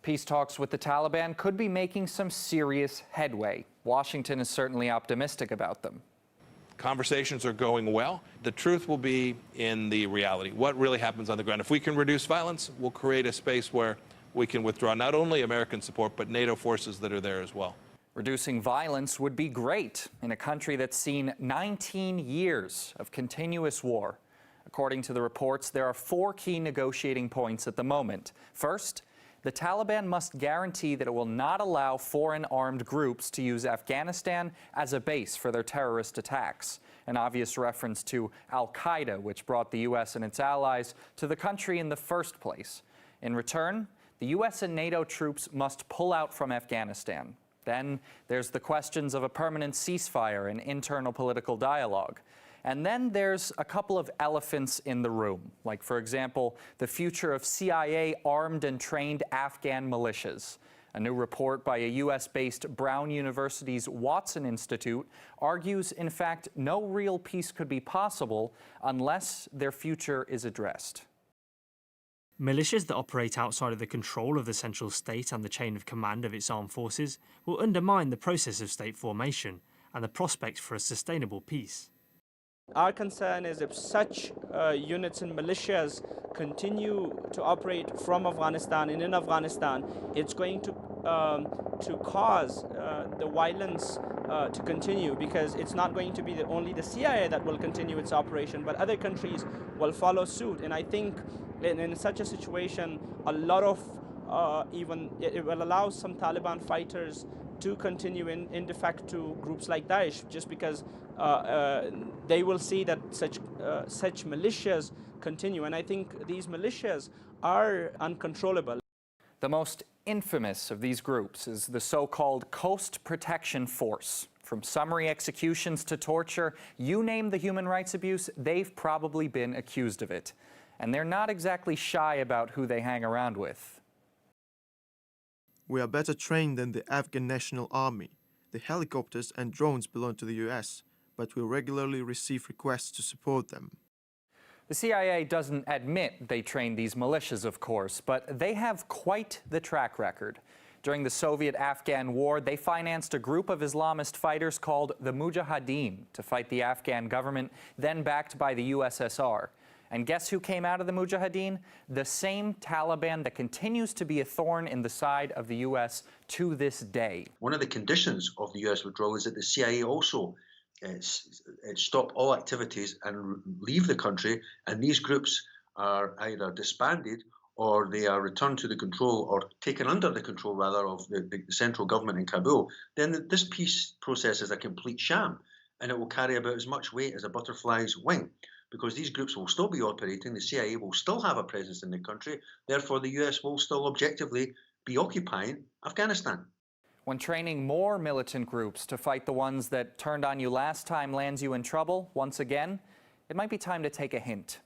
Peace talks with the Taliban could be making some serious headway. Washington is certainly optimistic about them. Conversations are going well. The truth will be in the reality. What really happens on the ground? If we can reduce violence, we'll create a space where we can withdraw not only American support, but NATO forces that are there as well. Reducing violence would be great in a country that's seen 19 years of continuous war. According to the reports, there are 4 key negotiating points at the moment. First, the Taliban must guarantee that it will not allow foreign armed groups to use Afghanistan as a base for their terrorist attacks, an obvious reference to al-Qaeda, which brought the U.S. and its allies to the country in the first place. In return, the U.S. and NATO troops must pull out from Afghanistan. Then there's the questions of a permanent ceasefire and internal political dialogue. And then there's a couple of elephants in the room, like, for example, the future of CIA armed and trained Afghan militias. A new report by a U.S.-based Brown University's Watson Institute argues, in fact, no real peace could be possible unless their future is addressed. Militias that operate outside of the control of the central state and the chain of command of its armed forces will undermine the process of state formation and the prospect for a sustainable peace. Our concern is if such units and militias continue to operate from Afghanistan and in Afghanistan, it's going to cause the violence to continue, because it's not going to be only the CIA that will continue its operation, but other countries will follow suit. And I think in such a situation, a lot of it will allow some Taliban fighters to continue in defect to groups like Daesh, just because they will see that such militias continue. And I think these militias are uncontrollable. The most infamous of these groups is the so-called Coast Protection Force. From summary executions to torture, you name the human rights abuse, they've probably been accused of it. And they're not exactly shy about who they hang around with. We are better trained than the Afghan National Army. The helicopters and drones belong to the US, but we regularly receive requests to support them. The CIA doesn't admit they trained these militias, of course, but they have quite the track record. During the Soviet-Afghan War, they financed a group of Islamist fighters called the Mujahideen to fight the Afghan government, then backed by the USSR. And guess who came out of the Mujahideen? The same Taliban that continues to be a thorn in the side of the U.S. to this day. One of the conditions of the U.S. withdrawal is that the CIA also stop all activities and leave the country, and these groups are either disbanded or they are returned to the control, or taken under the control, rather, of the central government in Kabul. Then this peace process is a complete sham, and it will carry about as much weight as a butterfly's wing, because these groups will still be operating, the CIA will still have a presence in the country, therefore the US will still objectively be occupying Afghanistan. When training more militant groups to fight the ones that turned on you last time lands you in trouble once again, it might be time to take a hint.